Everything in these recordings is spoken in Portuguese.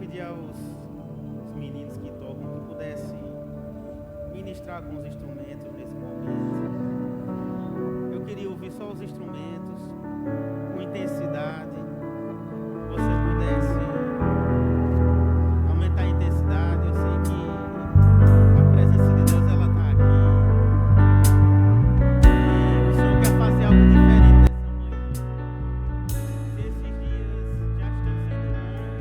pedir aos meninos que tocam que pudessem ministrar com os instrumentos nesse momento. Eu queria ouvir só os instrumentos com intensidade. Você pudesse aumentar a intensidade. Eu sei que a presença de Deus ela está aqui. E o Senhor quer fazer algo diferente nessa manhã. Se esses dias já estão sendo bons,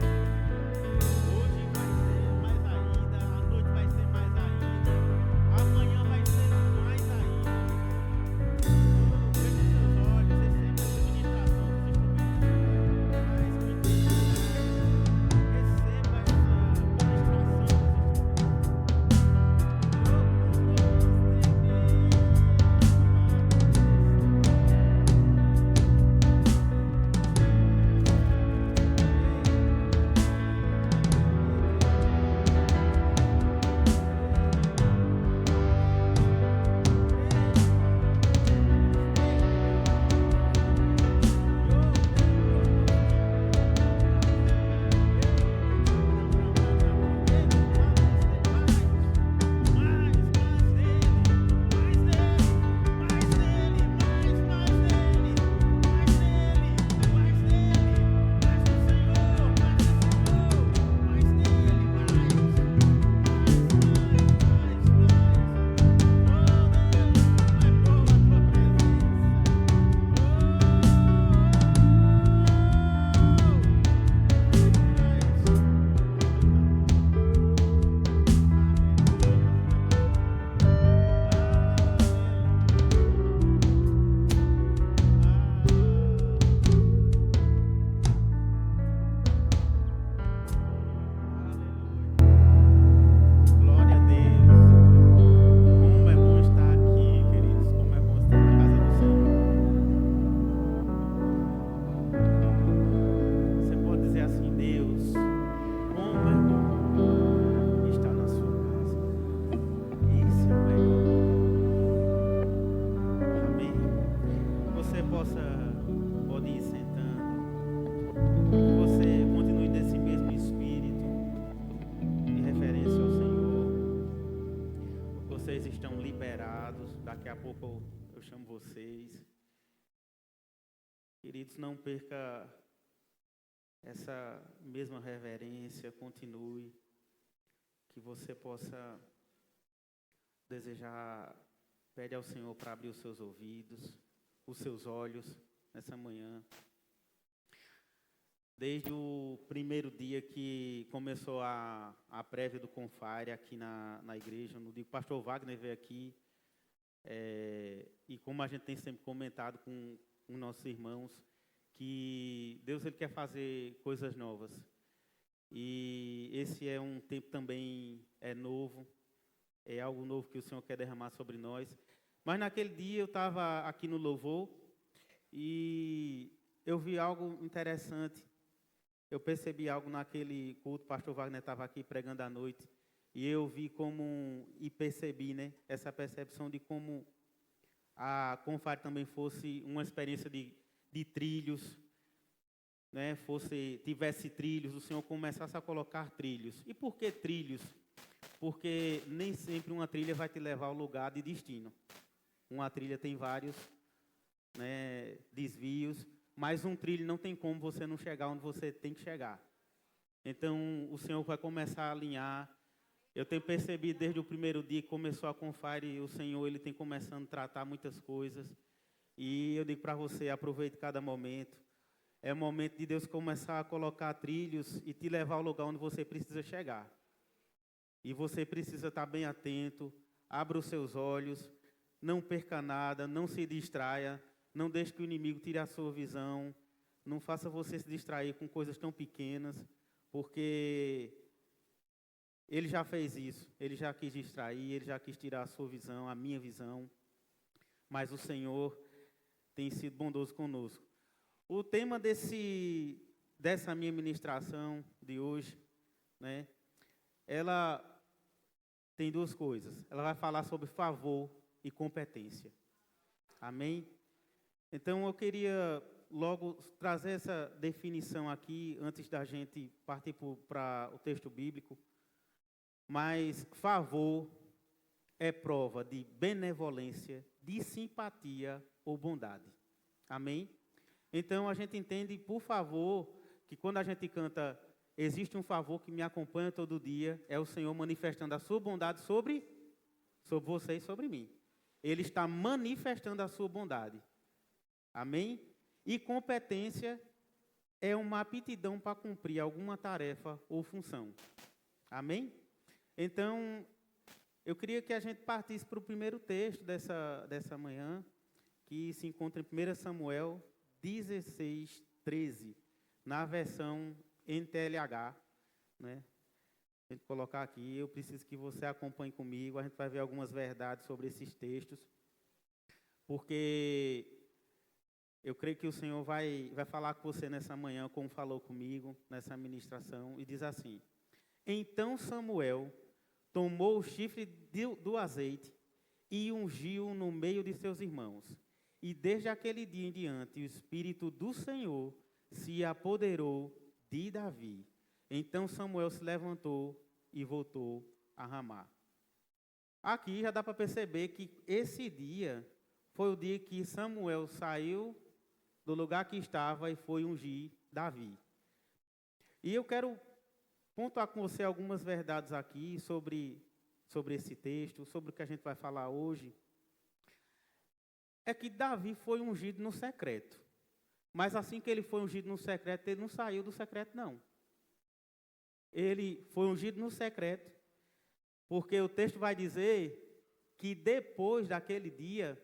hoje vai ser mais ainda, a noite vai ser mais ainda, amanhã vai ser mais ainda. Feche seus olhos, receba essa ministração dos instrumentos. Receba essa pode ir sentando. Que você continue nesse mesmo espírito de referência ao Senhor. Vocês estão liberados. Daqui a pouco eu chamo vocês. Queridos, não perca essa mesma reverência. Continue. Que você possa desejar. Pede ao Senhor para abrir os seus ouvidos, os seus olhos nessa manhã. Desde o primeiro dia que começou a prévia do Confire aqui na igreja, no dia que o pastor Wagner veio aqui, e como a gente tem sempre comentado com nossos irmãos, que Deus ele quer fazer coisas novas. E esse é um tempo também novo, é algo novo que o Senhor quer derramar sobre nós. Mas naquele dia eu estava aqui no louvor e eu vi algo interessante. Eu percebi algo naquele culto, o pastor Wagner estava aqui pregando à noite, e eu vi e percebi, né, essa percepção de como a Confire também fosse uma experiência de trilhos, né, tivesse trilhos, o Senhor começasse a colocar trilhos. E por que trilhos? Porque nem sempre uma trilha vai te levar ao lugar de destino. Uma trilha tem vários, né, desvios, mas um trilho não tem como você não chegar onde você tem que chegar. Então, o Senhor vai começar a alinhar. Eu tenho percebido desde o primeiro dia que começou a Confire, o Senhor ele tem começando a tratar muitas coisas. E eu digo para você, aproveite cada momento. É o momento de Deus começar a colocar trilhos e te levar ao lugar onde você precisa chegar. E você precisa estar bem atento, abra os seus olhos, não perca nada, não se distraia, não deixe que o inimigo tire a sua visão, não faça você se distrair com coisas tão pequenas, porque ele já fez isso, ele já quis distrair, ele já quis tirar a sua visão, a minha visão, mas o Senhor tem sido bondoso conosco. O tema dessa minha ministração de hoje, né, ela tem duas coisas. Ela vai falar sobre favor e competência. Amém? Então, eu queria logo trazer essa definição aqui, antes da gente partir para o texto bíblico. Mas favor é prova de benevolência, de simpatia ou bondade. Amém? Então, a gente entende, por favor, que quando a gente canta, existe um favor que me acompanha todo dia, é o Senhor manifestando a sua bondade sobre você e sobre mim. Ele está manifestando a sua bondade. Amém? E competência é uma aptidão para cumprir alguma tarefa ou função. Amém? Então, eu queria que a gente partisse para o primeiro texto dessa manhã, que se encontra em 1 Samuel 16, 13, na versão NTLH, né? A gente colocar aqui, eu preciso que você acompanhe comigo, a gente vai ver algumas verdades sobre esses textos, porque eu creio que o Senhor vai falar com você nessa manhã, como falou comigo nessa ministração, e diz assim: Então Samuel tomou o chifre do azeite e ungiu no meio de seus irmãos. E desde aquele dia em diante, o Espírito do Senhor se apoderou de Davi. Então Samuel se levantou e voltou a Ramá. Aqui já dá para perceber que esse dia foi o dia que Samuel saiu do lugar que estava e foi ungir Davi. E eu quero pontuar com você algumas verdades aqui sobre esse texto, sobre o que a gente vai falar hoje. É que Davi foi ungido no secreto. Mas assim que ele foi ungido no secreto, ele não saiu do secreto, não. Ele foi ungido no secreto, porque o texto vai dizer que depois daquele dia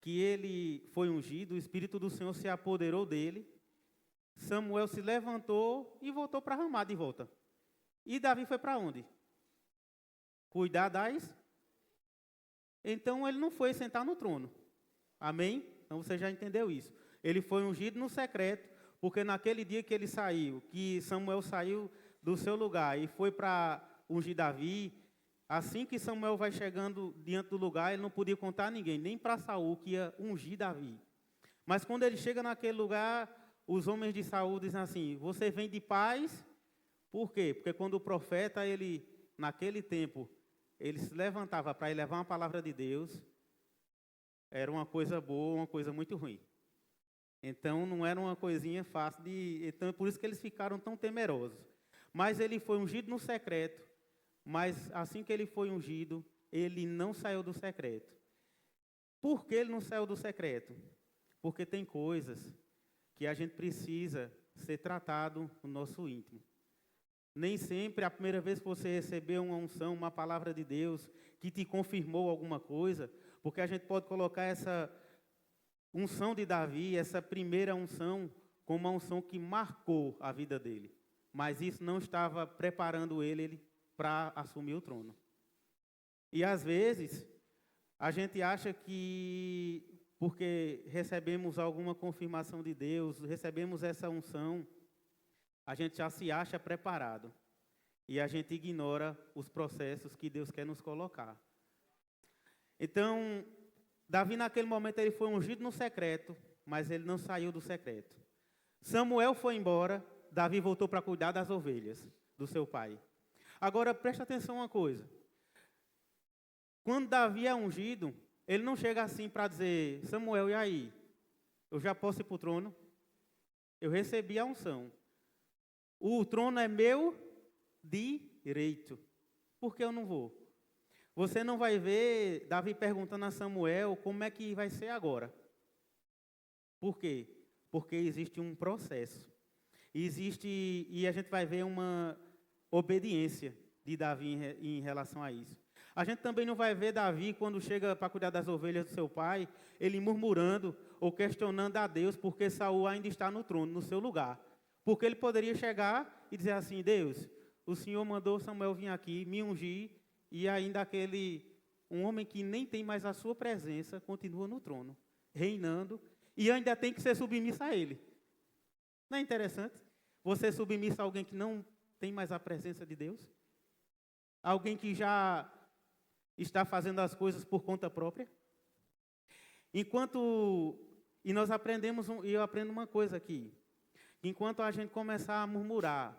que ele foi ungido, o Espírito do Senhor se apoderou dele, Samuel se levantou e voltou para Ramá de volta. E Davi foi para onde? Cuidar das... Então ele não foi sentar no trono. Amém? Então você já entendeu isso. Ele foi ungido no secreto, porque naquele dia que ele saiu, que Samuel saiu do seu lugar e foi para ungir Davi, assim que Samuel vai chegando diante do lugar, ele não podia contar a ninguém, nem para Saul, que ia ungir Davi. Mas quando ele chega naquele lugar, os homens de Saul dizem assim: você vem de paz? Por quê? Porque quando o profeta, naquele tempo, ele se levantava para levar uma palavra de Deus, era uma coisa boa, uma coisa muito ruim. Então, não era uma coisinha fácil de... Então, é por isso que eles ficaram tão temerosos. Mas ele foi ungido no secreto, mas assim que ele foi ungido, ele não saiu do secreto. Por que ele não saiu do secreto? Porque tem coisas que a gente precisa ser tratado no nosso íntimo. Nem sempre a primeira vez que você recebeu uma unção, uma palavra de Deus, que te confirmou alguma coisa, porque a gente pode colocar essa unção de Davi, essa primeira unção, como uma unção que marcou a vida dele. Mas isso não estava preparando ele para assumir o trono. E às vezes, a gente acha que, porque recebemos alguma confirmação de Deus, recebemos essa unção, a gente já se acha preparado. E a gente ignora os processos que Deus quer nos colocar. Então, Davi naquele momento ele foi ungido no secreto, mas ele não saiu do secreto. Samuel foi embora, Davi voltou para cuidar das ovelhas do seu pai. Agora, presta atenção uma coisa. Quando Davi é ungido, ele não chega assim para dizer: Samuel, e aí? Eu já posso ir para o trono? Eu recebi a unção. O trono é meu direito. Por que eu não vou? Você não vai ver Davi perguntando a Samuel como é que vai ser agora. Por quê? Porque existe um processo. E a gente vai ver uma obediência de Davi em relação a isso. A gente também não vai ver Davi, quando chega para cuidar das ovelhas do seu pai, ele murmurando ou questionando a Deus porque Saul ainda está no trono, no seu lugar. Porque ele poderia chegar e dizer assim: Deus, o Senhor mandou Samuel vir aqui, me ungir, e ainda um homem que nem tem mais a sua presença, continua no trono, reinando, e ainda tem que ser submisso a ele. Não é interessante? Você submisso a alguém que não tem mais a presença de Deus? Alguém que já está fazendo as coisas por conta própria? Enquanto E nós aprendemos, e eu aprendo uma coisa aqui. Enquanto a gente começar a murmurar,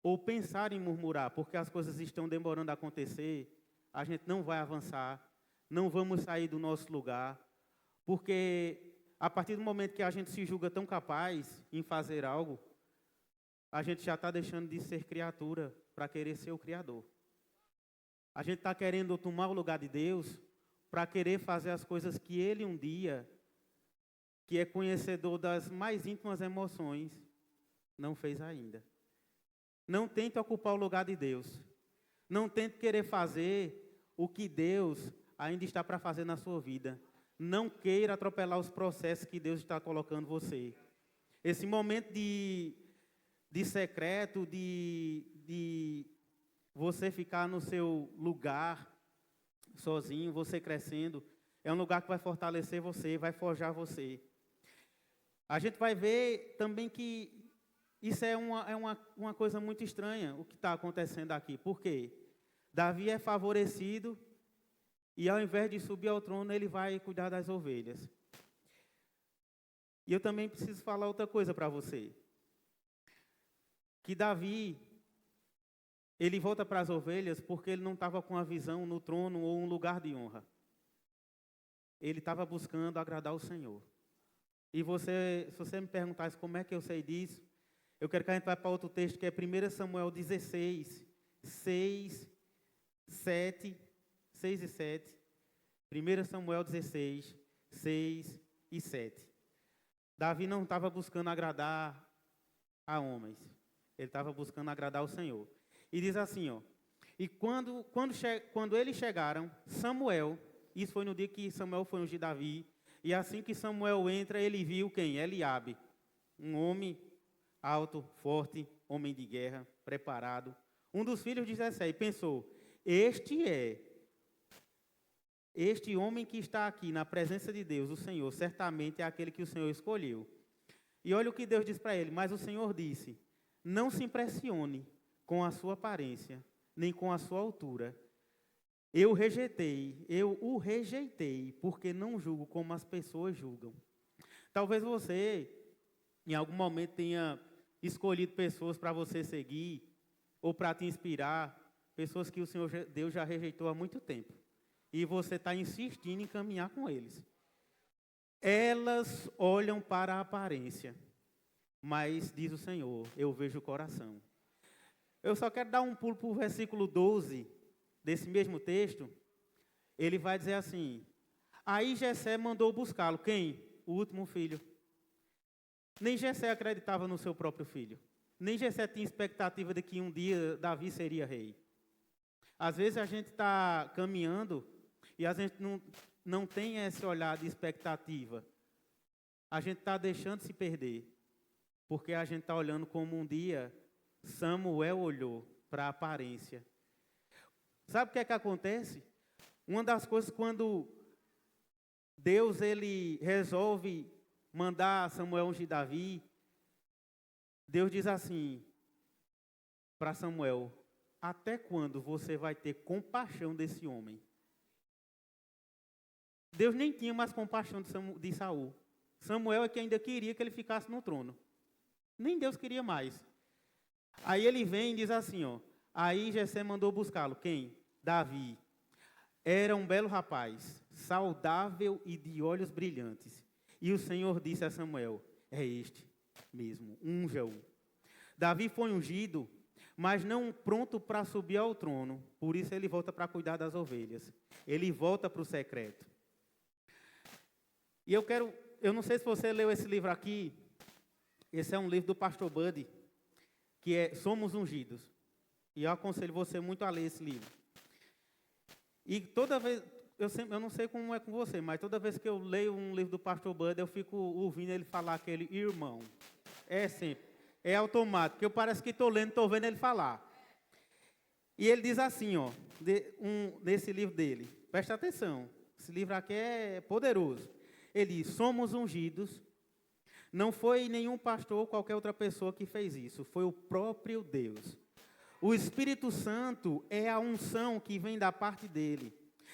ou pensar em murmurar, porque as coisas estão demorando a acontecer, a gente não vai avançar, não vamos sair do nosso lugar, porque a partir do momento que a gente se julga tão capaz em fazer algo, a gente já está deixando de ser criatura para querer ser o Criador. A gente está querendo tomar o lugar de Deus para querer fazer as coisas que Ele um dia, que é conhecedor das mais íntimas emoções, não fez ainda. Não tente ocupar o lugar de Deus. Não tente querer fazer o que Deus ainda está para fazer na sua vida. Não queira atropelar os processos que Deus está colocando você. Esse momento de secreto, de você ficar no seu lugar, sozinho, você crescendo, é um lugar que vai fortalecer você, vai forjar você. A gente vai ver também que isso é uma coisa muito estranha, o que está acontecendo aqui. Por quê? Davi é favorecido e, ao invés de subir ao trono, ele vai cuidar das ovelhas. E eu também preciso falar outra coisa para você. Que Davi, ele volta para as ovelhas porque ele não estava com a visão no trono ou um lugar de honra. Ele estava buscando agradar o Senhor. E se você me perguntasse como é que eu sei disso, eu quero que a gente vá para outro texto, que é 1 Samuel 16, 6 e 7. 1 Samuel 16, 6 e 7. Davi não estava buscando agradar a homens. Ele estava buscando agradar o Senhor. E diz assim, ó. E quando eles chegaram, Samuel, isso foi no dia que Samuel foi ungir Davi, e assim que Samuel entra, ele viu quem? Eliabe, um homem alto, forte, homem de guerra, preparado. Um dos filhos de Jessé, e pensou, este homem que está aqui na presença de Deus, o Senhor, certamente é aquele que o Senhor escolheu. E olha o que Deus diz para ele, mas o Senhor disse, não se impressione com a sua aparência, nem com a sua altura. Eu o rejeitei, porque não julgo como as pessoas julgam. Talvez você, em algum momento, tenha escolhido pessoas para você seguir, ou para te inspirar, pessoas que o Senhor Deus já rejeitou há muito tempo. E você está insistindo em caminhar com eles. Elas olham para a aparência, mas, diz o Senhor, eu vejo o coração. Eu só quero dar um pulo para o versículo 12 desse mesmo texto. Ele vai dizer assim, aí Jessé mandou buscá-lo. Quem? O último filho. Nem Jessé acreditava no seu próprio filho. Nem Jessé tinha expectativa de que um dia Davi seria rei. Às vezes a gente está caminhando e a gente não tem esse olhar de expectativa. A gente está deixando se perder. Porque a gente está olhando como um dia Samuel olhou para a aparência. Sabe o que é que acontece? Uma das coisas quando Deus ele resolve mandar Samuel ungir Davi, Deus diz assim para Samuel, até quando você vai ter compaixão desse homem? Deus nem tinha mais compaixão de Saul. Samuel é que ainda queria que ele ficasse no trono. Nem Deus queria mais. Aí ele vem e diz assim, ó. Aí Jessé mandou buscá-lo. Quem? Davi. Era um belo rapaz, saudável e de olhos brilhantes. E o Senhor disse a Samuel, é este mesmo, unja-o. Davi foi ungido, mas não pronto para subir ao trono. Por isso ele volta para cuidar das ovelhas. Ele volta para o secreto. E eu não sei se você leu esse livro aqui. Esse é um livro do pastor Buddy, que é Somos Ungidos. E eu aconselho você muito a ler esse livro. E toda vez, eu não sei como é com você, mas toda vez que eu leio um livro do pastor Buddy, eu fico ouvindo ele falar aquele irmão. É sempre, é automático, porque eu parece que estou lendo, estou vendo ele falar. E ele diz assim, ó, nesse livro dele, presta atenção, esse livro aqui é poderoso. Ele diz, somos ungidos. Não foi nenhum pastor ou qualquer outra pessoa que fez isso. Foi o próprio Deus. O Espírito Santo é a unção que vem da parte dele.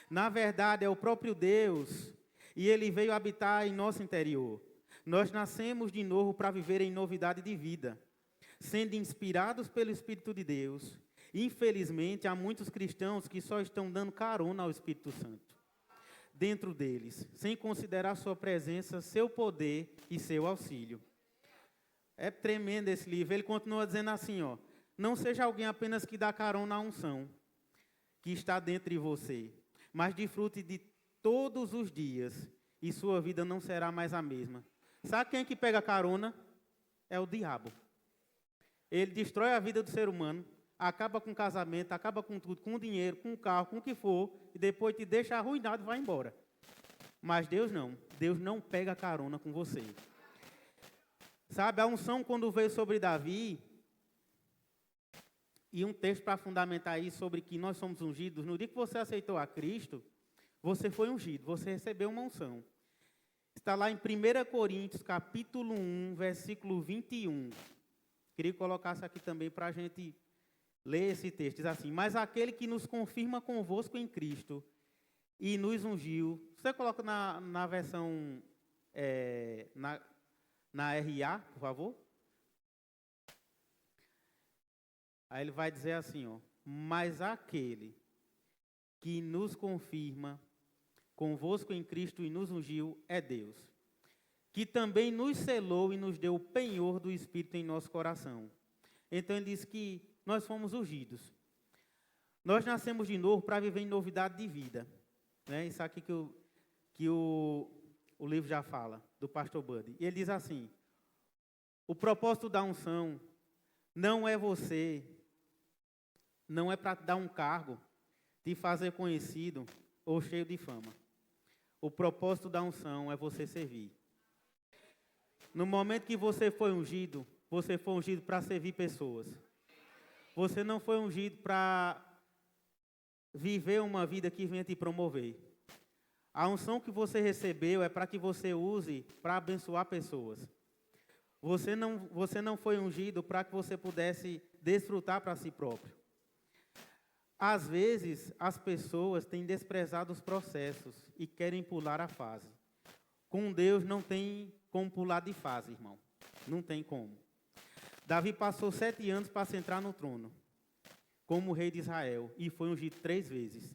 Na verdade, é o próprio Deus. e Ele veio habitar em nosso interior. Nós nascemos de novo para viver em novidade de vida, sendo inspirados pelo Espírito de Deus. Infelizmente, há muitos cristãos que só estão dando carona ao Espírito Santo dentro deles, sem considerar sua presença, seu poder e seu auxílio. É tremendo esse livro. Ele continua dizendo assim, ó: não seja alguém apenas que dá carona à unção que está dentro de você, mas desfrute de todos os dias e sua vida não será mais a mesma. Sabe quem é que pega carona? É o diabo. Ele destrói a vida do ser humano, acaba com o casamento, acaba com tudo, com o dinheiro, com o carro, com o que for, e depois te deixa arruinado e vai embora. Mas Deus não. Deus não pega carona com você. Sabe, a unção quando veio sobre Davi, e um texto para fundamentar isso sobre que nós somos ungidos, no dia que você aceitou a Cristo, você foi ungido, você recebeu uma unção. Está lá em 1 Coríntios, capítulo 1, versículo 21. Queria colocar isso aqui também para a gente ler esse texto. Diz assim: mas aquele que nos confirma convosco em Cristo e nos ungiu. Você coloca na versão, na RA, por favor. Aí ele vai dizer assim, ó: mas aquele que nos confirma convosco em Cristo e nos ungiu é Deus, que também nos selou e nos deu o penhor do Espírito em nosso coração. Então ele diz que nós fomos ungidos. Nós nascemos de novo para viver em novidade de vida. Né? Isso aqui que o livro já fala, do pastor Buddy. E ele diz assim: o propósito da unção não é você, não é para dar um cargo, te fazer conhecido ou cheio de fama. O propósito da unção é você servir. No momento que você foi ungido para servir pessoas. Você não foi ungido para viver uma vida que venha te promover. A unção que você recebeu é para que você use para abençoar pessoas. Você não foi ungido para que você pudesse desfrutar para si próprio. Às vezes, as pessoas têm desprezado os processos e querem pular a fase. Com Deus não tem como pular de fase, irmão. Não tem como. Davi passou 7 anos para se entrar no trono, como rei de Israel, e foi ungido 3 vezes.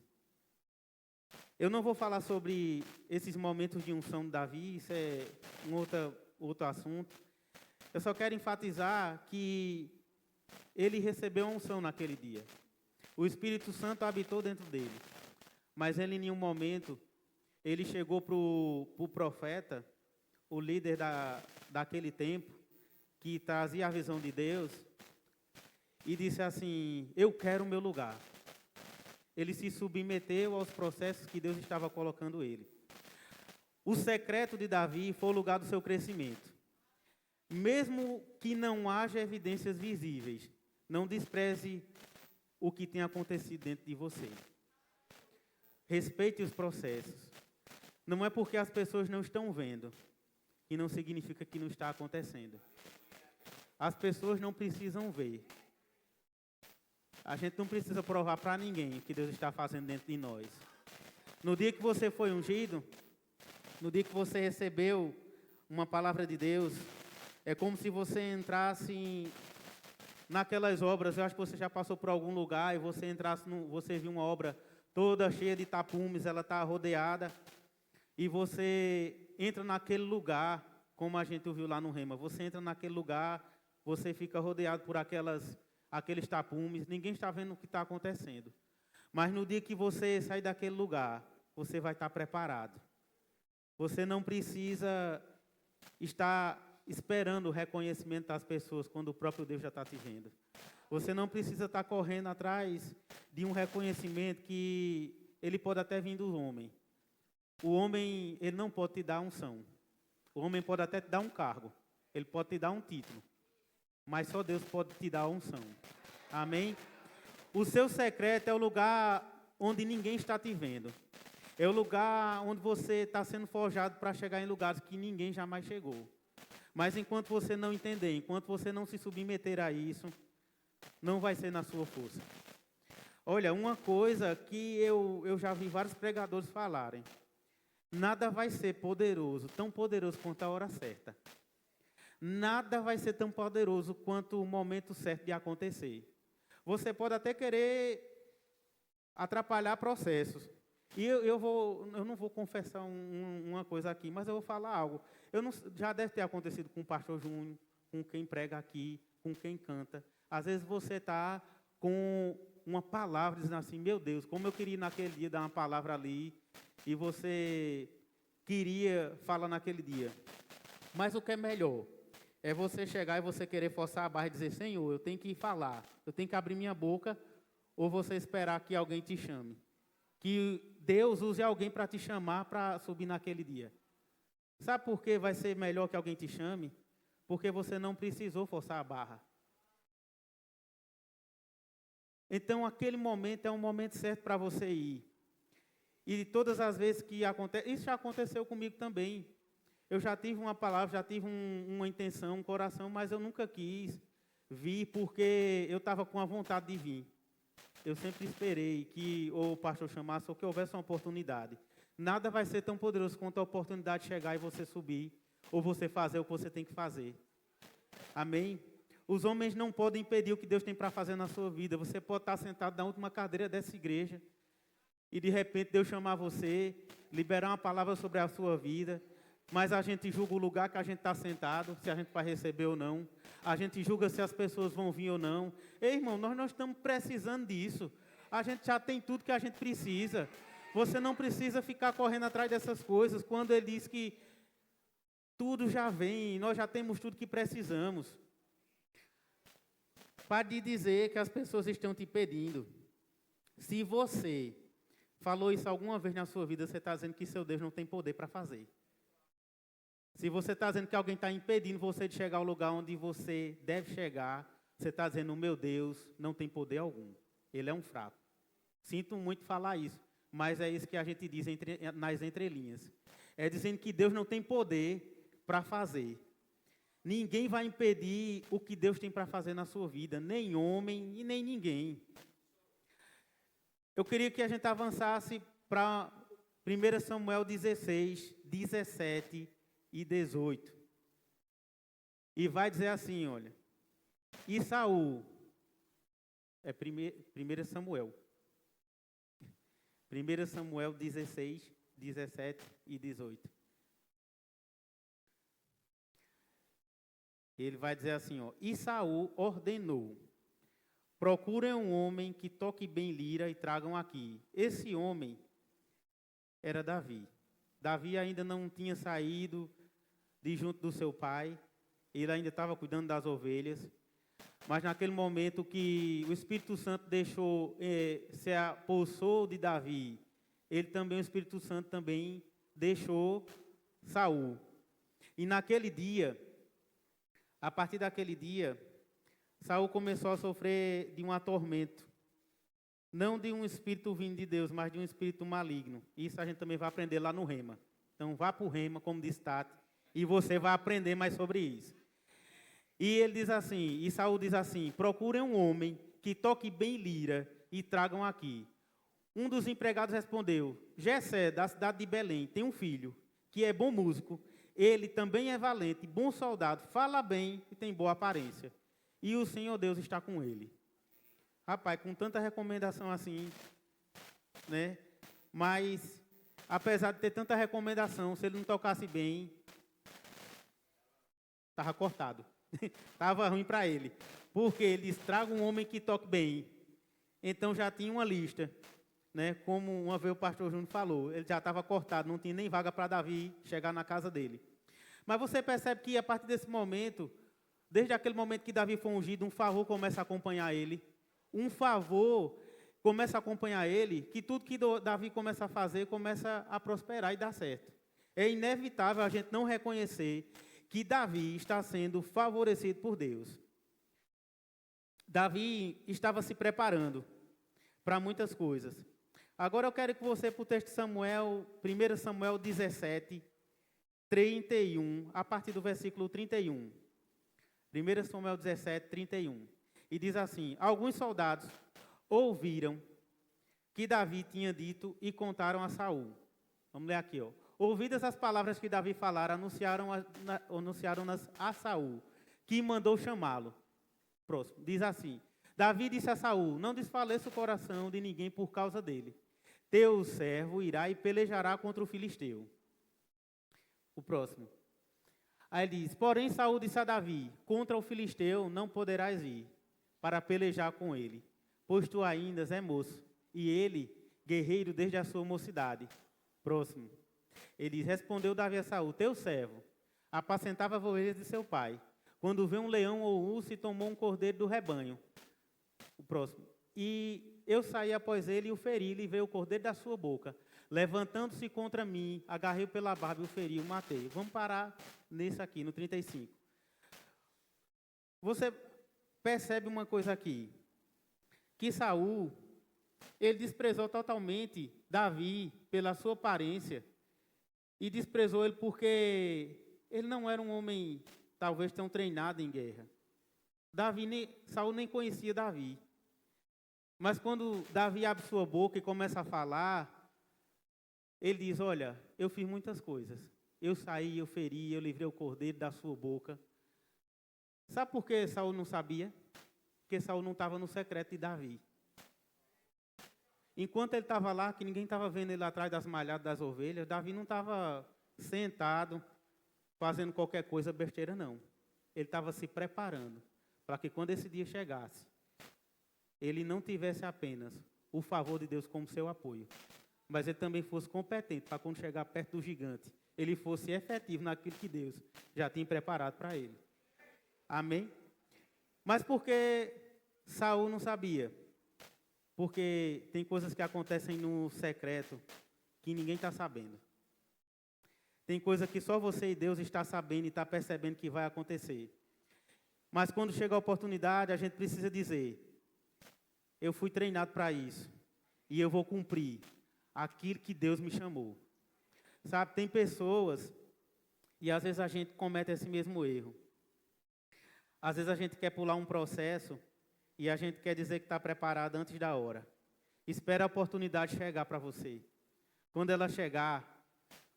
Eu não vou falar sobre esses momentos de unção de Davi, isso é um outro assunto. Eu só quero enfatizar que ele recebeu a unção naquele dia. O Espírito Santo habitou dentro dele. Mas ele, em nenhum momento, ele chegou para o profeta, o líder daquele tempo, que trazia a visão de Deus, e disse assim: eu quero o meu lugar. Ele se submeteu aos processos que Deus estava colocando ele. O secreto de Davi foi o lugar do seu crescimento. Mesmo que não haja evidências visíveis, não despreze o que tem acontecido dentro de você. Respeite os processos. Não é porque as pessoas não estão vendo, que não significa que não está acontecendo. As pessoas não precisam ver. A gente não precisa provar para ninguém o que Deus está fazendo dentro de nós. No dia que você foi ungido, no dia que você recebeu uma palavra de Deus, é como se você entrasse naquelas obras. Eu acho que você já passou por algum lugar e você você viu uma obra toda cheia de tapumes, ela está rodeada, e você entra naquele lugar, como a gente viu lá no Rema. Você entra naquele lugar, você fica rodeado por aqueles tapumes, ninguém está vendo o que está acontecendo. Mas no dia que você sair daquele lugar, você vai estar preparado. Você não precisa estar esperando o reconhecimento das pessoas quando o próprio Deus já está te vendo. Você não precisa estar correndo atrás de um reconhecimento que ele pode até vir do homem. O homem, ele não pode te dar unção. O homem pode até te dar um cargo. Ele pode te dar um título. Mas só Deus pode te dar a unção. Amém? O seu secreto é o lugar onde ninguém está te vendo. É o lugar onde você está sendo forjado para chegar em lugares que ninguém jamais chegou. Mas enquanto você não entender, enquanto você não se submeter a isso, não vai ser na sua força. Olha, uma coisa que eu já vi vários pregadores falarem. nada vai ser poderoso, tão poderoso quanto a hora certa. Nada vai ser tão poderoso quanto o momento certo de acontecer. Você pode até querer atrapalhar processos. E eu não vou confessar uma coisa aqui, mas eu vou falar algo. Já deve ter acontecido com o pastor Júnior, com quem prega aqui, com quem canta. Às vezes você está com uma palavra dizendo assim, meu Deus, como eu queria naquele dia dar uma palavra ali, e você queria falar naquele dia. Mas o que é melhor é você chegar e você querer forçar a barra e dizer, Senhor, eu tenho que falar, eu tenho que abrir minha boca, ou você esperar que alguém te chame. Que Deus use alguém para te chamar para subir naquele dia. Sabe por que vai ser melhor que alguém te chame? Porque você não precisou forçar a barra. Então, aquele momento é um momento certo para você ir. E todas as vezes que acontece, isso já aconteceu comigo também. Eu já tive uma palavra, já tive uma intenção, um coração, mas eu nunca quis vir porque eu estava com a vontade de vir. Eu sempre esperei que o pastor chamasse ou que houvesse uma oportunidade. Nada vai ser tão poderoso quanto a oportunidade de chegar e você subir, ou você fazer o que você tem que fazer. Amém? Os homens não podem impedir o que Deus tem para fazer na sua vida. Você pode estar sentado na última cadeira dessa igreja e de repente Deus chamar você, liberar uma palavra sobre a sua vida, mas a gente julga o lugar que a gente está sentado, se a gente vai receber ou não. A gente julga se as pessoas vão vir ou não. Ei, irmão, nós não estamos precisando disso. A gente já tem tudo que a gente precisa. Você não precisa ficar correndo atrás dessas coisas. Quando ele diz que tudo já vem, nós já temos tudo que precisamos. Pare de dizer que as pessoas estão te pedindo. Se você falou isso alguma vez na sua vida, você está dizendo que seu Deus não tem poder para fazer. Se você está dizendo que alguém está impedindo você de chegar ao lugar onde você deve chegar, você está dizendo, o meu Deus não tem poder algum. Ele é um fraco. Sinto muito falar isso, mas é isso que a gente diz nas entrelinhas. É dizendo que Deus não tem poder para fazer. Ninguém vai impedir o que Deus tem para fazer na sua vida, nem homem e nem ninguém. Eu queria que a gente avançasse para 1 Samuel 16, 17 e 18. E vai dizer assim, olha. E Saul, é 1 Samuel. 1 Samuel 16, 17 e 18. Ele vai dizer assim, ó. E Saul ordenou, procurem um homem que toque bem lira e tragam aqui. Esse homem era Davi. Davi ainda não tinha saído de junto do seu pai. Ele ainda estava cuidando das ovelhas. Mas naquele momento que o Espírito Santo se apossou de Davi, o Espírito Santo também deixou Saul. E naquele dia, a partir daquele dia, Saul começou a sofrer de um atormento. Não de um espírito vindo de Deus, mas de um espírito maligno. Isso a gente também vai aprender lá no Rema. Então vá para o Rema, como diz Tati, e você vai aprender mais sobre isso. E ele diz assim, e Saul diz assim, procurem um homem que toque bem lira e tragam aqui. Um dos empregados respondeu, Jessé, da cidade de Belém, tem um filho, que é bom músico. Ele também é valente, bom soldado, fala bem e tem boa aparência. E o Senhor Deus está com ele. Rapaz, com tanta recomendação assim, né? Mas, apesar de ter tanta recomendação, se ele não tocasse bem, estava cortado. Estava ruim para ele. Porque ele diz, traga um homem que toque bem. Então já tinha uma lista, né? Como uma vez o pastor Júnior falou, ele já estava cortado, não tinha nem vaga para Davi chegar na casa dele. Mas você percebe que a partir desse momento, desde aquele momento que Davi foi ungido, um favor começa a acompanhar ele. Um favor começa a acompanhar ele, que tudo que Davi começa a fazer, começa a prosperar e dar certo. É inevitável a gente não reconhecer que Davi está sendo favorecido por Deus. Davi estava se preparando para muitas coisas. Agora eu quero que você, para o texto de Samuel, 1 Samuel 17, 31, a partir do versículo 31. 1 Samuel 17, 31. E diz assim, alguns soldados ouviram que Davi tinha dito e contaram a Saul. Vamos ler aqui, ó. Ouvidas as palavras que Davi falara, anunciaram-nas a Saul, que mandou chamá-lo. Próximo, diz assim: Davi disse a Saul: não desfaleça o coração de ninguém por causa dele. Teu servo irá e pelejará contra o filisteu. O próximo. Aí ele diz: porém Saul disse a Davi: contra o filisteu não poderás ir, para pelejar com ele, pois tu ainda és moço, e ele guerreiro desde a sua mocidade. Próximo. Ele diz: respondeu Davi a Saul: teu servo apacentava as ovelhas de seu pai, quando veio um leão ou urso e tomou um cordeiro do rebanho. O próximo. E eu saí após ele e o feri, e veio o cordeiro da sua boca. Levantando-se contra mim, agarrei-o pela barba e o feri, o matei. Vamos parar nesse aqui, no 35. Você percebe uma coisa aqui, que Saul, ele desprezou totalmente Davi pela sua aparência, e desprezou ele porque ele não era um homem, talvez, tão treinado em guerra. Saul nem conhecia Davi. Mas quando Davi abre sua boca e começa a falar, ele diz: olha, eu fiz muitas coisas. Eu saí, eu feri, eu livrei o cordeiro da sua boca. Sabe por que Saul não sabia? Porque Saul não estava no secreto de Davi. Enquanto ele estava lá, que ninguém estava vendo ele atrás das malhadas das ovelhas, Davi não estava sentado, fazendo qualquer coisa besteira, não. Ele estava se preparando para que quando esse dia chegasse, ele não tivesse apenas o favor de Deus como seu apoio, mas ele também fosse competente para quando chegar perto do gigante, ele fosse efetivo naquilo que Deus já tinha preparado para ele. Amém? Mas por que Saul não sabia? Porque tem coisas que acontecem no secreto que ninguém está sabendo. Tem coisa que só você e Deus está sabendo e está percebendo que vai acontecer. Mas quando chega a oportunidade, a gente precisa dizer: eu fui treinado para isso e eu vou cumprir aquilo que Deus me chamou. Sabe, tem pessoas, e às vezes a gente comete esse mesmo erro. Às vezes a gente quer pular um processo e a gente quer dizer que está preparado antes da hora. Espera a oportunidade chegar para você. Quando ela chegar,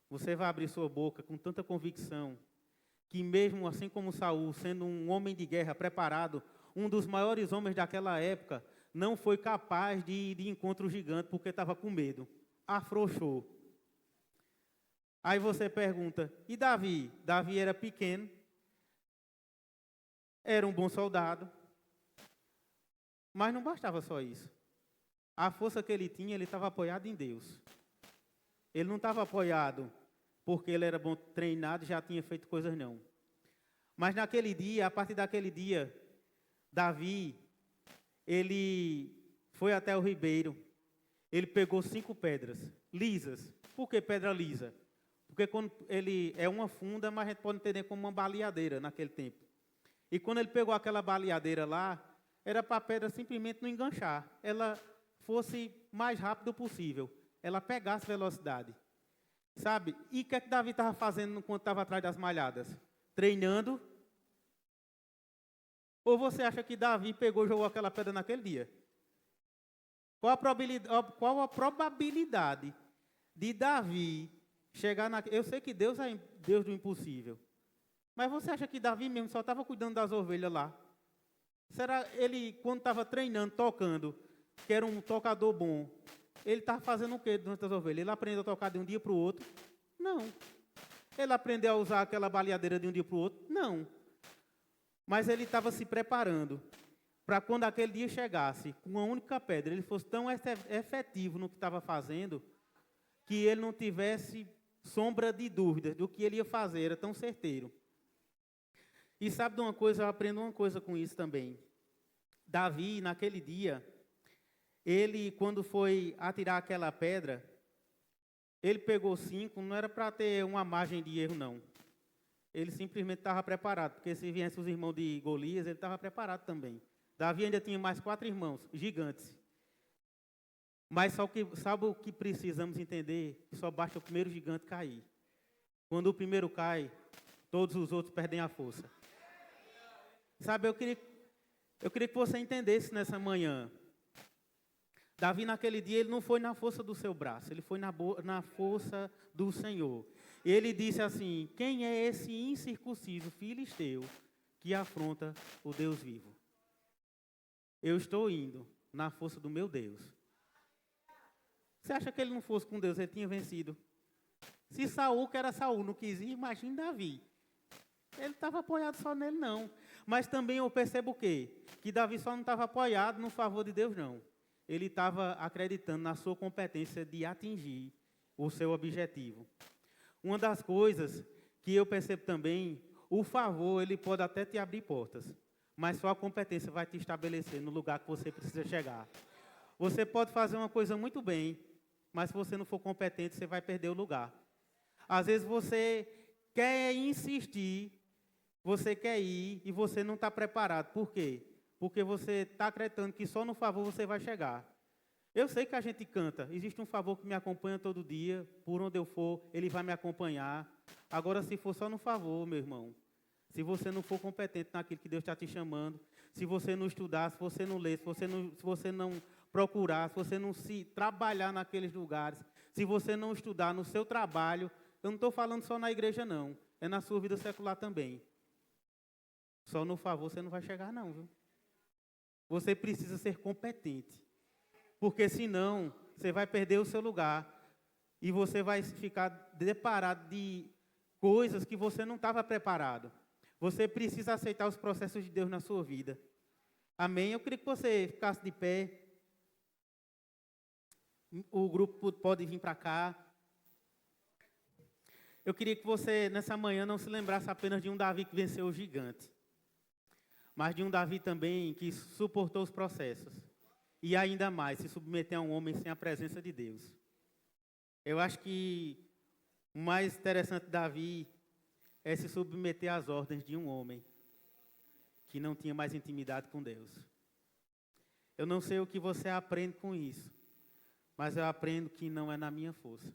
você vai abrir sua boca com tanta convicção que mesmo assim como Saul, sendo um homem de guerra preparado, um dos maiores homens daquela época, não foi capaz de ir de encontro ao gigante porque estava com medo. Afrouxou. Aí você pergunta: e Davi? Davi era pequeno, era um bom soldado, mas não bastava só isso. A força que ele tinha, ele estava apoiado em Deus. Ele não estava apoiado porque ele era bom treinado e já tinha feito coisas, não. Mas naquele dia, a partir daquele dia, Davi, ele foi até o ribeiro, ele pegou 5 pedras lisas. Por que pedra lisa? Porque quando ele é uma funda, mas a gente pode entender como uma baleadeira naquele tempo. E quando ele pegou aquela baleadeira lá, era para a pedra simplesmente não enganchar. Ela fosse mais rápido possível. Ela pegasse velocidade. Sabe? E o que é que Davi estava fazendo enquanto estava atrás das malhadas? Treinando? Ou você acha que Davi pegou e jogou aquela pedra naquele dia? Qual a probabilidade de Davi chegar na... Eu sei que Deus é Deus do impossível. Mas você acha que Davi mesmo só estava cuidando das ovelhas lá? Será ele, quando estava treinando, tocando, que era um tocador bom, ele estava fazendo o quê durante as ovelhas? Ele aprendeu a tocar de um dia para o outro? Não. Ele aprendeu a usar aquela baleadeira de um dia para o outro? Não. Mas ele estava se preparando para quando aquele dia chegasse, com uma única pedra, ele fosse tão efetivo no que estava fazendo, que ele não tivesse sombra de dúvidas do que ele ia fazer, era tão certeiro. E sabe de uma coisa, eu aprendo uma coisa com isso também. Davi, naquele dia, ele, quando foi atirar aquela pedra, ele pegou 5, não era para ter uma margem de erro, não. Ele simplesmente estava preparado, porque se viessem os irmãos de Golias, ele estava preparado também. Davi ainda tinha mais 4 irmãos, gigantes. Mas sabe o que precisamos entender? Que só basta o primeiro gigante cair. Quando o primeiro cai, todos os outros perdem a força. Sabe, eu queria que você entendesse nessa manhã. Davi, naquele dia, ele não foi na força do seu braço, ele foi na força do Senhor. Ele disse assim: quem é esse incircunciso filisteu que afronta o Deus vivo? Eu estou indo na força do meu Deus. Você acha que ele não fosse com Deus, ele tinha vencido? Se Saul, que era Saul, não quis ir, imagine Davi. Ele estava apoiado só nele, não. Mas também eu percebo o quê? Que Davi só não estava apoiado no favor de Deus, não. Ele estava acreditando na sua competência de atingir o seu objetivo. Uma das coisas que eu percebo também, o favor, ele pode até te abrir portas, mas só a competência vai te estabelecer no lugar que você precisa chegar. Você pode fazer uma coisa muito bem, mas se você não for competente, você vai perder o lugar. Às vezes você quer insistir, você quer ir e você não está preparado. Por quê? Porque você está acreditando que só no favor você vai chegar. Eu sei que a gente canta, existe um favor que me acompanha todo dia, por onde eu for, ele vai me acompanhar. Agora, se for só no favor, meu irmão, se você não for competente naquilo que Deus está te chamando, se você não estudar, se você não ler, se você não procurar, se você não se trabalhar naqueles lugares, se você não estudar no seu trabalho, eu não estou falando só na igreja, não, é na sua vida secular também. Só no favor você não vai chegar, não, viu? Você precisa ser competente. Porque senão, você vai perder o seu lugar e você vai ficar deparado de coisas que você não estava preparado. Você precisa aceitar os processos de Deus na sua vida. Amém? Eu queria que você ficasse de pé. O grupo pode vir para cá. Eu queria que você, nessa manhã, não se lembrasse apenas de um Davi que venceu o gigante, mas de um Davi também que suportou os processos. E ainda mais, se submeter a um homem sem a presença de Deus. Eu acho que o mais interessante de Davi é se submeter às ordens de um homem que não tinha mais intimidade com Deus. Eu não sei o que você aprende com isso, mas eu aprendo que não é na minha força.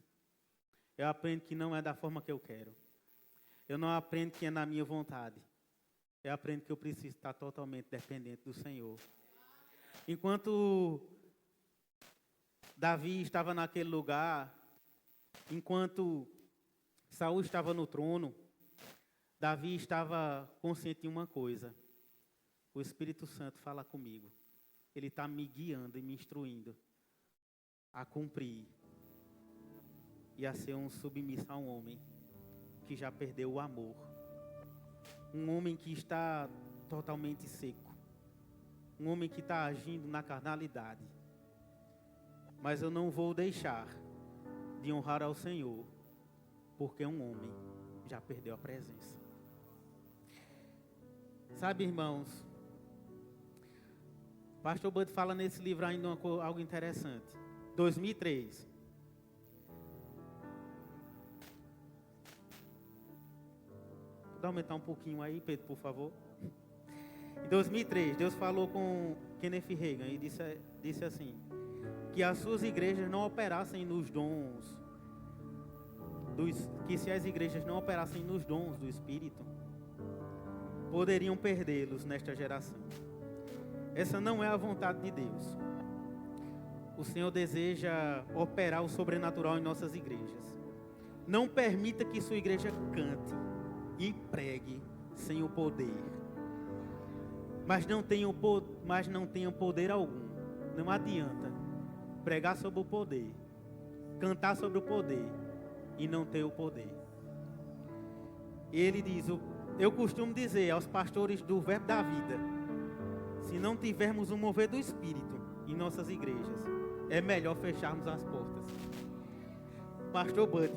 Eu aprendo que não é da forma que eu quero. Eu não aprendo que é na minha vontade. Eu aprendo que eu preciso estar totalmente dependente do Senhor. Enquanto Davi estava naquele lugar, enquanto Saul estava no trono, Davi estava consciente de uma coisa: o Espírito Santo fala comigo. Ele está me guiando e me instruindo a cumprir e a ser um submisso a um homem que já perdeu o amor. Um homem que está totalmente seco. Um homem que está agindo na carnalidade. Mas eu não vou deixar de honrar ao Senhor, porque um homem já perdeu a presença. Sabe, irmãos, Pastor Bud fala nesse livro ainda algo interessante. 2003. Pode aumentar um pouquinho aí, Pedro, por favor. Em 2003, Deus falou com Kenneth Reagan e disse assim, que as suas igrejas não operassem nos dons, que se as igrejas não operassem nos dons do Espírito, poderiam perdê-los nesta geração. Essa não é a vontade de Deus. O Senhor deseja operar o sobrenatural em nossas igrejas. Não permita que sua igreja cante e pregue sem o poder. Mas não tenham poder algum. Não adianta pregar sobre o poder, cantar sobre o poder e não ter o poder. Ele diz, eu costumo dizer aos pastores do Verbo da Vida, se não tivermos o mover do Espírito em nossas igrejas, é melhor fecharmos as portas. Pastor Bud,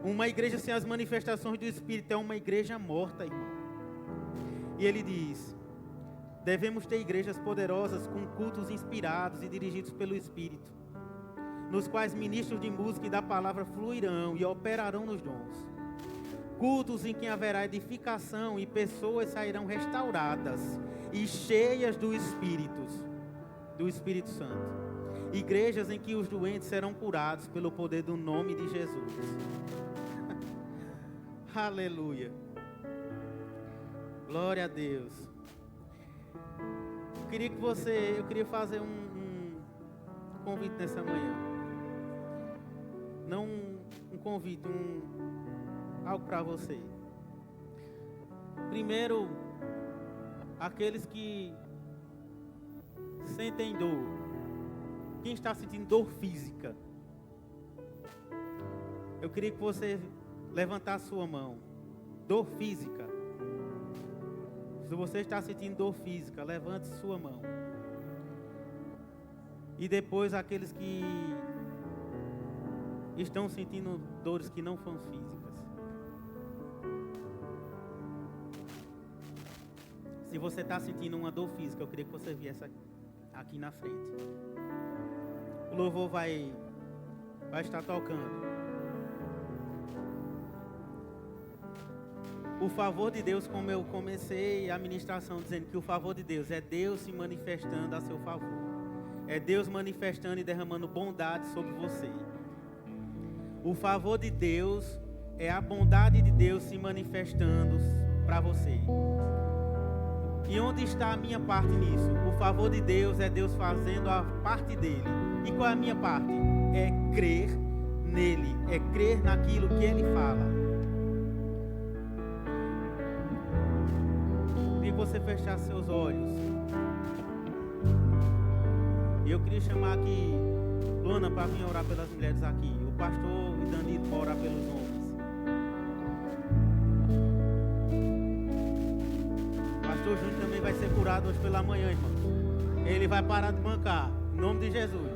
uma igreja sem as manifestações do Espírito é uma igreja morta, irmão. E ele diz, devemos ter igrejas poderosas com cultos inspirados e dirigidos pelo Espírito, nos quais ministros de música e da palavra fluirão e operarão nos dons. Cultos em que haverá edificação e pessoas sairão restauradas e cheias do Espírito Santo. Igrejas em que os doentes serão curados pelo poder do nome de Jesus. Aleluia. Glória a Deus. Eu queria fazer convite nessa manhã. Não um convite, algo para você. Primeiro, aqueles que sentem dor. Quem está sentindo dor física? Eu queria que você levantasse sua mão. Dor física. Se você está sentindo dor física, levante sua mão. E depois aqueles que estão sentindo dores que não são físicas. Se você está sentindo uma dor física, eu queria que você viesse aqui na frente. O louvor vai estar tocando. O favor de Deus, como eu comecei a ministração dizendo que o favor de Deus é Deus se manifestando a seu favor. É Deus manifestando e derramando bondade sobre você. O favor de Deus é a bondade de Deus se manifestando para você. E onde está a minha parte nisso? O favor de Deus é Deus fazendo a parte dele. E qual é a minha parte? É crer nele, é crer naquilo que ele fala. E você fechar seus olhos. Eu queria chamar aqui Luana para vir orar pelas mulheres aqui. O pastor e Danilo para orar pelos homens. O pastor Júnior também vai ser curado hoje pela manhã, irmão. Ele vai parar de mancar. Em nome de Jesus.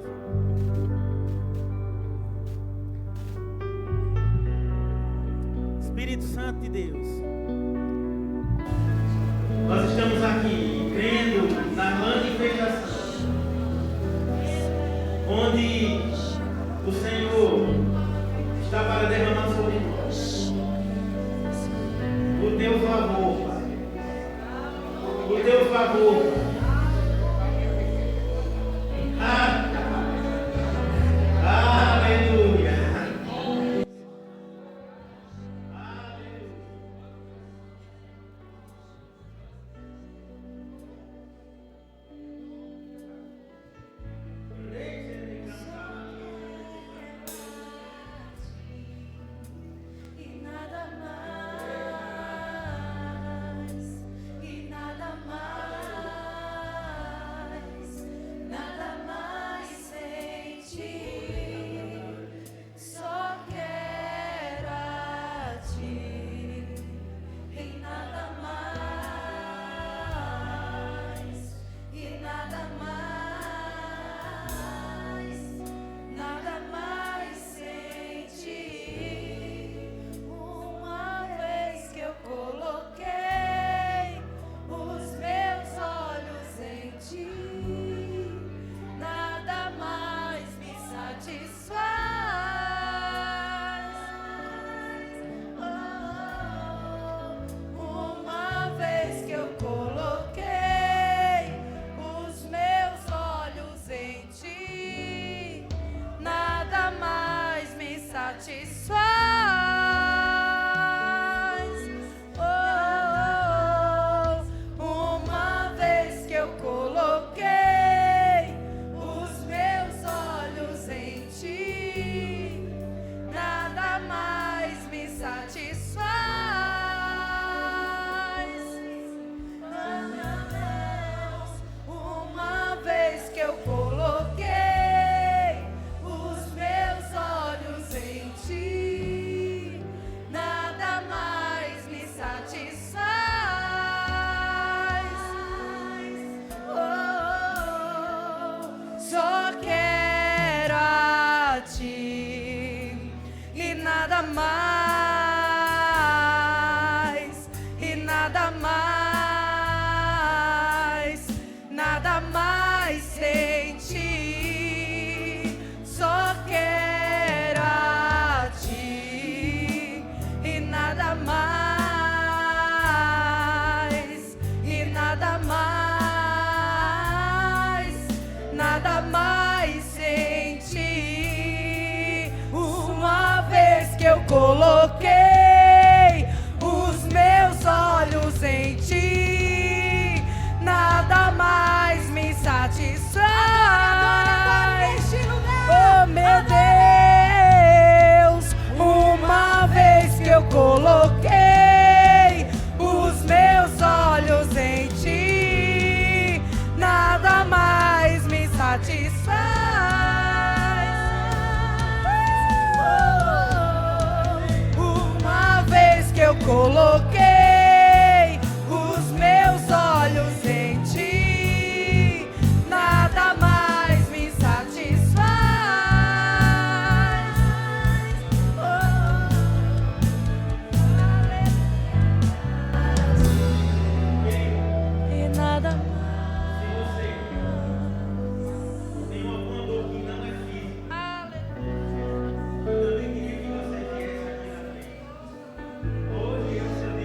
Espírito Santo de Deus. Nós estamos aqui crendo na manifestação, onde o Senhor está para derramar sobre nós o teu favor, Pai. O teu favor, Pai. Aleluia. E nada mais. Coloquei os meus olhos em ti, nada mais me satisfaz. E nada mais. Tem alguma dor que não é física. Eu também queria que você viesse aqui na frente. Hoje é o seu dia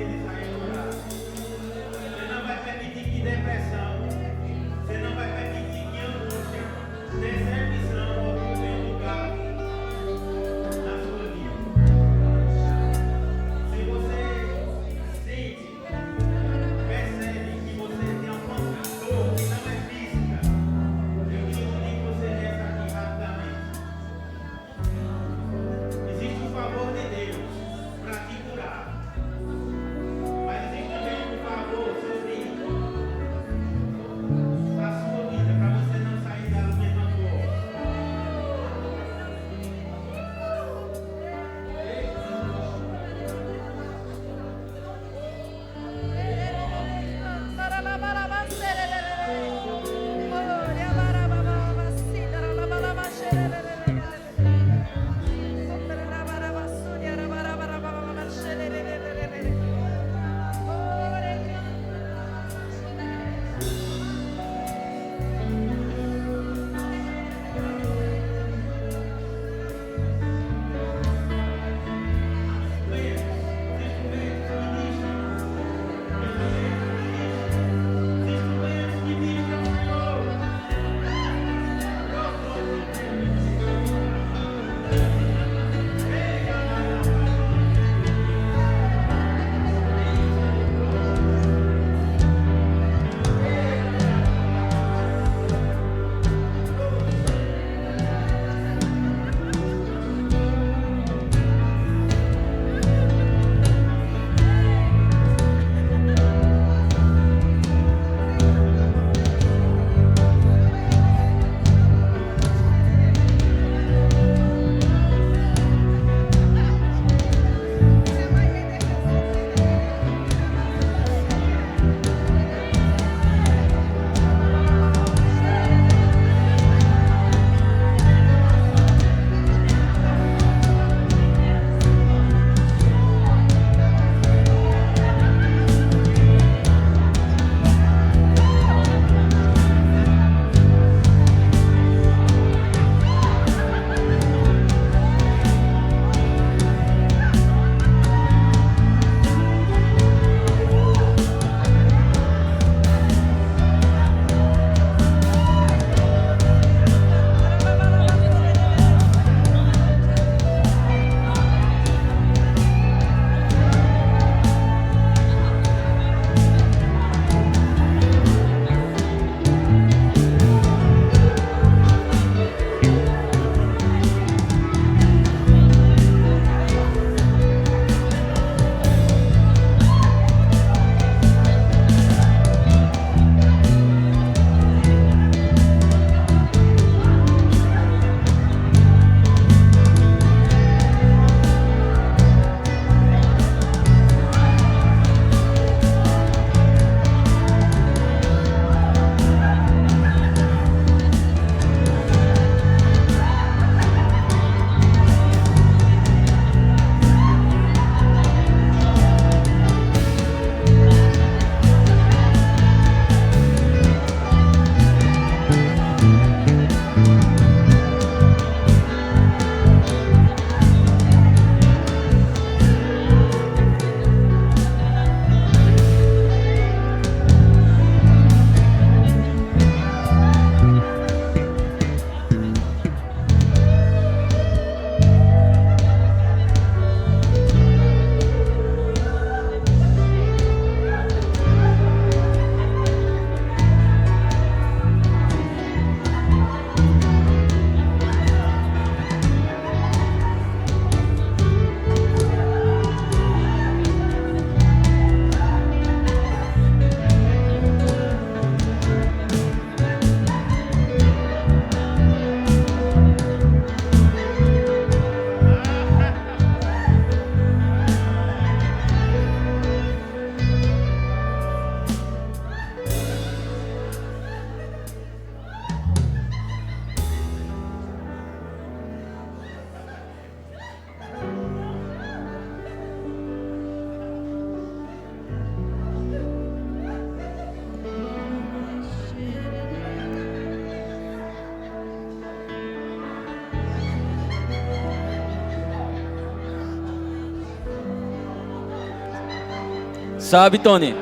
Sabe, Tony,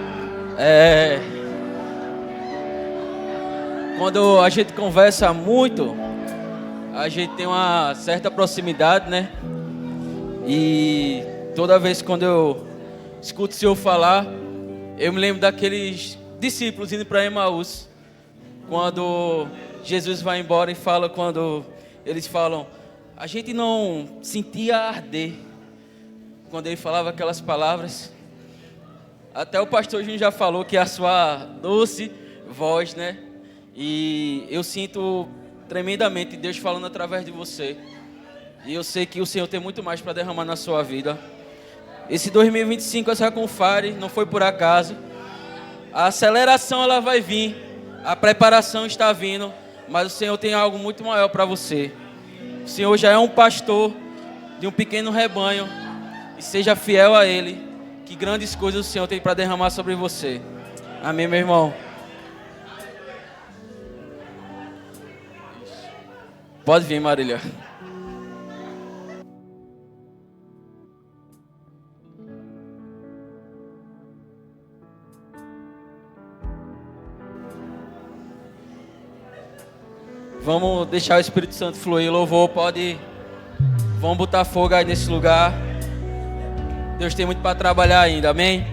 quando a gente conversa muito, a gente tem uma certa proximidade, né? E toda vez quando eu escuto o Senhor falar, eu me lembro daqueles discípulos indo para Emaús, quando Jesus vai embora e fala, quando eles falam, a gente não sentia arder, quando ele falava aquelas palavras. Até o pastor Júnior já falou que é a sua doce voz, né? E eu sinto tremendamente Deus falando através de você. E eu sei que o Senhor tem muito mais para derramar na sua vida. Esse 2025, essa Confare, não foi por acaso. A aceleração ela vai vir, a preparação está vindo, mas o Senhor tem algo muito maior para você. O Senhor já é um pastor de um pequeno rebanho, e seja fiel a Ele, que grandes coisas o Senhor tem para derramar sobre você. Amém, meu irmão? Pode vir, Marília. Vamos deixar o Espírito Santo fluir. Louvor, pode. Vamos botar fogo aí nesse lugar. Deus tem muito para trabalhar ainda, amém?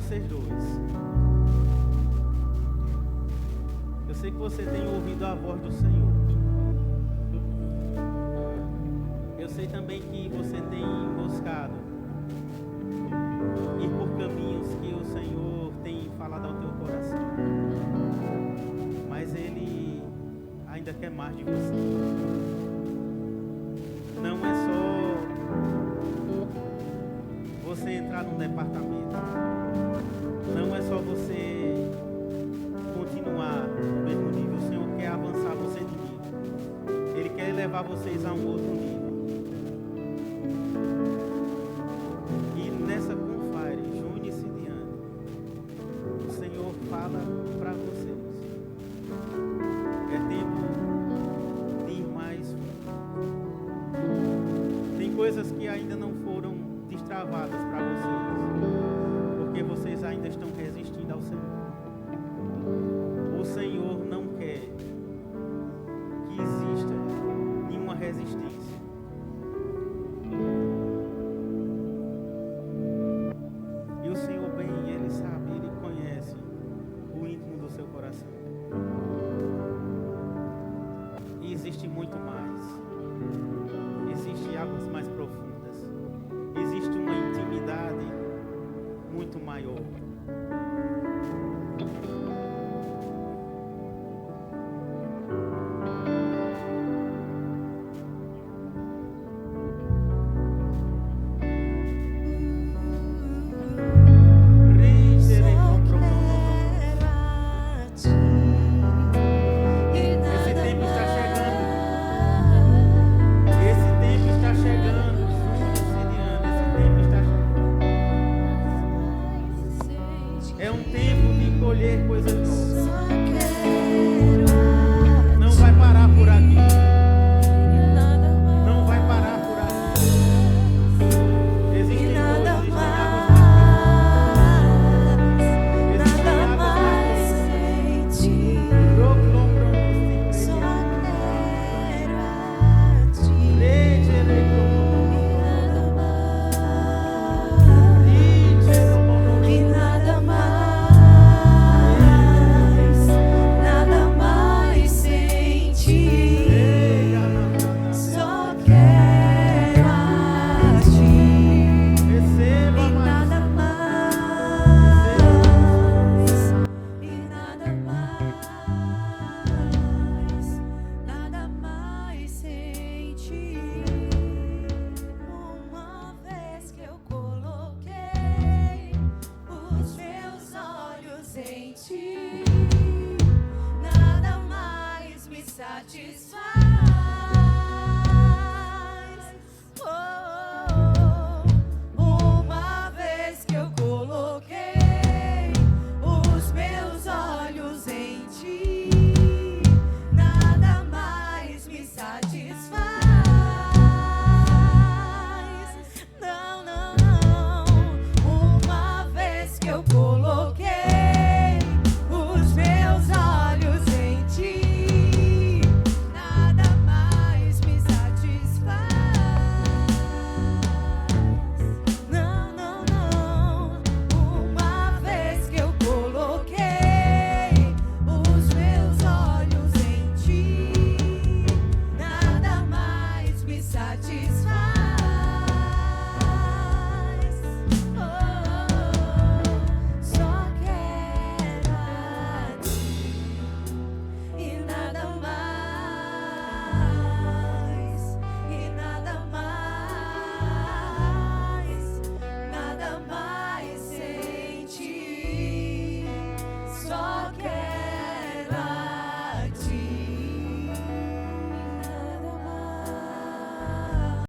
vocês dois. Eu sei que você tem ouvido a voz do Senhor. Eu sei também que você tem buscado ir por caminhos que o Senhor tem falado ao teu coração. Mas Ele ainda quer mais de você. Não é só levar vocês a um outro nível. E nessa Confire, junho e Cidiane, o Senhor fala para vocês. É tempo de ir mais fundo. Tem coisas que ainda não foram destravadas para vocês, porque vocês ainda estão resistindo ao Senhor. O Senhor não quer que exista nenhuma resistência. E o Senhor bem, Ele sabe, Ele conhece o íntimo do seu coração. E existe muito mais. Existem águas mais profundas. Existe uma intimidade muito maior. É um tempo de colher coisas novas. Não vai parar por aqui. Não vai parar por aqui. Existem coisas, existem águas mais Nada mais me satisfaz.